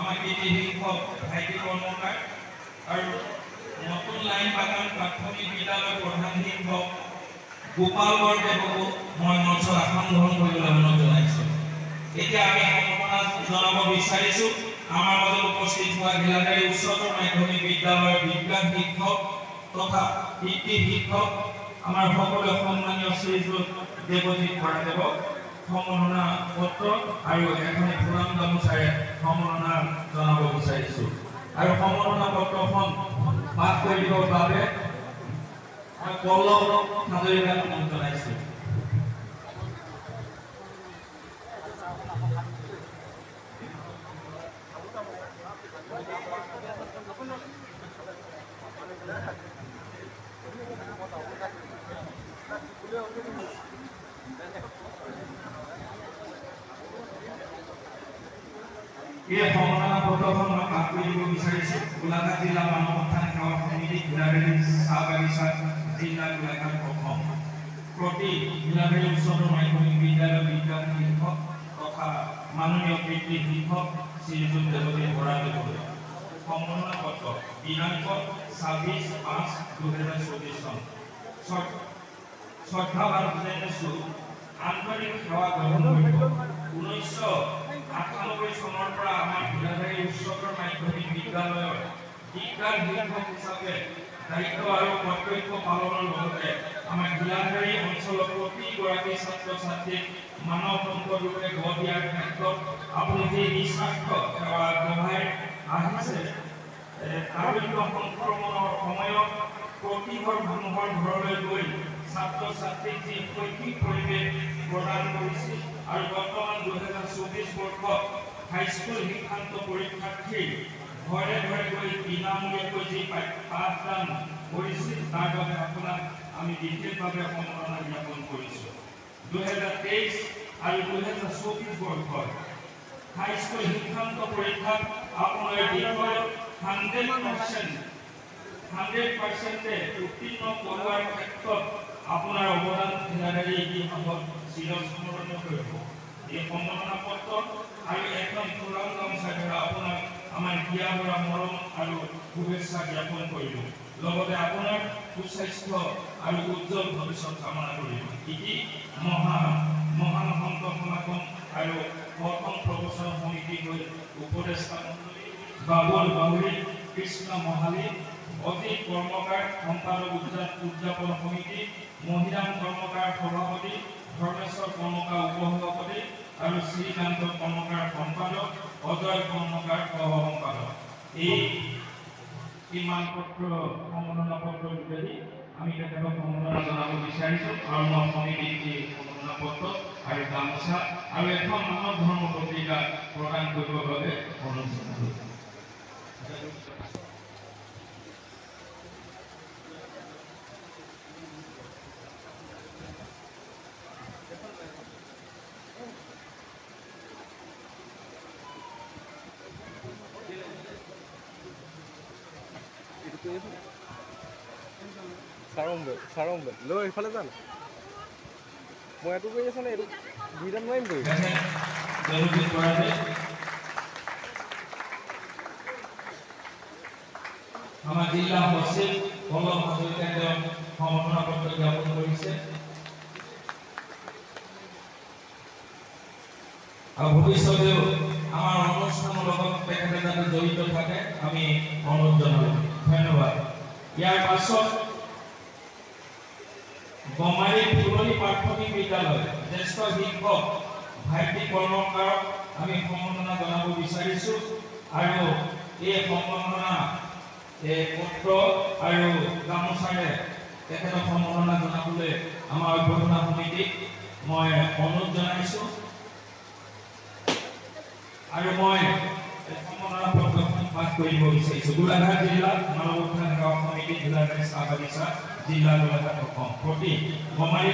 আমাৰ শিক্ষক ভাইটি কৰ্মকাৰ আৰু নতুন লাইন বাগান প্ৰাথমিক বিদ্যালয় প্ৰধান শিক্ষক গোপাল বৰদেৱকো মই মঞ্চত আসন গ্ৰহণ কৰিবলৈ অনুৰোধ জনাইছোঁ। এতিয়া আমি সম্ভাৱনা জনাব বিচাৰিছোঁ আমাৰ মাজত উপস্থিত হোৱা ঘিলাধাৰী উচ্চতৰ মাধ্যমিক বিদ্যালয়ৰ বিজ্ঞান শিক্ষক তথা পিতৃ শিক্ষক আমাৰ সকলো সন্মানীয় শ্ৰীযুত দেৱজিৎ বৰাদেৱক সম্মাননা পত্ৰ আৰু এখন ফুলাম গামোচাৰে সম্মাননা জনাব বিচাৰিছোঁ। আৰু সম্মাননা পত্ৰখন পাঠ কৰিবৰ বাবে মই পল্লৱ হাজৰিকাক অনুৰোধ জনাইছোঁ। এই সম্মাননা পত্ৰখন মই পাঠ কৰিব বিচাৰিছোঁ। গোলাঘাট জিলা মানৱ উত্থান সেৱা সমিতি ঘিলাধাৰী চাহ বাগিচা জিলা গোলাঘাট অসম প্ৰতি ঘিলাধাৰী উচ্চতৰ মাধ্যমিক বিদ্যালয়ৰ বিজ্ঞান শিক্ষক তথা মাননীয় পিতৃ শিক্ষক শ্ৰীযুত দেৱজিৎ বৰাদেৱলৈ সম্মাননা পত্ৰ দিনাংক 26/5/2024 চন। শ্ৰদ্ধাবান জনাইছোঁ আন্তৰিক সেৱা গ্ৰহণ কৰিব। 1998 চনৰ পৰা আমাৰ ঘিলাধাৰী উচ্চতৰ মাধ্যমিক বিদ্যালয়ৰ বিজ্ঞান শিক্ষক হিচাপে দায়িত্ব আৰু কৰ্তব্য পালনৰ লগতে আমাৰ ঘিলাধাৰী অঞ্চলৰ প্ৰতিগৰাকী ছাত্ৰ ছাত্ৰীক মানৱ সম্পদ ৰূপে গঢ় দিয়াৰ ক্ষেত্ৰত আপুনি যি নিস্বাৰ্থ সেৱা আগবঢ়াই আহিছে, আৰোগ্য সংক্ৰমণৰ সময়ত প্ৰতিঘৰ মানুহৰ ঘৰলৈ গৈ ছাত্ৰ ছাত্ৰীক যি শৈক্ষিক পৰিৱেশ প্ৰদান কৰিছিল আৰু বৰ্তমান 2024 বৰ্ষত হাইস্কুল শিক্ষান্ত পৰীক্ষাৰ্থীৰ ঘৰে ঘৰে গৈ বিনামূলীয়াকৈ যি পাঠদান কৰিছিল তাৰ বাবে আপোনাক আমি বিশেষভাৱে সম্মাননা জ্ঞাপন কৰিছোঁ। 2023 আৰু 2024 বৰ্ষৰ হাইস্কুল শিক্ষান্ত পৰীক্ষাত আপোনাৰ বিষয়ত 100% উত্তীৰ্ণ কৰোৱাৰ ক্ষেত্ৰত আপোনাৰ অৱদান ঘিলাধাৰী ইতিহাসত চিৰস্মৰণীয় কৰিব। এই সম্মাননা পত্ৰ আৰু এখন ফুলাম গামোচাৰ দ্বাৰা আপোনাক আমাৰ হিয়া ভৰা মৰম আৰু শুভেচ্ছা জ্ঞাপন কৰিব। লগতে আপোনাৰ সুস্বাস্থ্য আৰু উজ্জ্বল ভৱিষ্যত কামনা কৰিব। ইতি মহান সন্ত সমাগম আৰু প্ৰথম প্ৰবচন সমিতি হৈ উপদেষ্টা বাবুল বাহুৰী কৃষ্ণ মহালী অজিত কৰ্মকাৰ সম্পাদক উদযাপন সমিতি মহিলা কৰ্মকাৰ সভাপতি ধৰ্মেশ্বৰ কৰ্মকাৰ উপসভাপতি আৰু শ্ৰীকান্ত কৰ্মকাৰ সম্পাদক অজয় কৰ্মকাৰ সহ সম্পাদক এই মানপত্ৰ সম্মাননা পত্ৰৰ যোগেদি আমি তেখেতক সম্মাননা জনাব বিচাৰিছোঁ। আৰু মই সমিতিক এই সম্মাননা পত্ৰ আৰু গামোচা আৰু এখন মানৱ ধৰ্ম পত্ৰিকা প্ৰদান কৰিবৰ বাবে অনুৰোধ জনালোঁ। চাৰম্বে লৈ এইফালে যাম। মই এইটো কৰি আছোঁ নে এইটো দুইটা নোৱাৰিম কৰি আমাৰ জিলা সচিব পল্লৱ হাজৰিকাই সম্মাননা পত্ৰ জ্ঞাপন কৰিছে। আৰু ভৱিষ্যতেও আমাৰ অনুষ্ঠানৰ লগত তেখেতে যাতে জড়িত থাকে আমি অনুৰোধ জনালোঁ। ধন্যবাদ। ইয়াৰ পাছত গমাৰী ফুলনি প্ৰাথমিক বিদ্যালয় জ্যেষ্ঠ শিক্ষক ভাইটি কৰ্মকাৰক আমি সম্মাননা জনাব বিচাৰিছোঁ। আৰু এই সম্মাননা পত্ৰ আৰু গামোচাৰে তেখেতক সম্মাননা জনাবলৈ আমাৰ অভ্যৰ্থনা সমিতিক মই অনুৰোধ জনাইছোঁ। আৰু মই সম্মাননা পত্ৰখন পাঠ কৰিব বিচাৰিছোঁ। গোলাঘাট জিলা মানৱ উন্নয়ন গাঁও সমিতি গোলাঘাট চাহ বাগিচা জিলা গোলাঘাট অসম প্ৰতি গমাৰি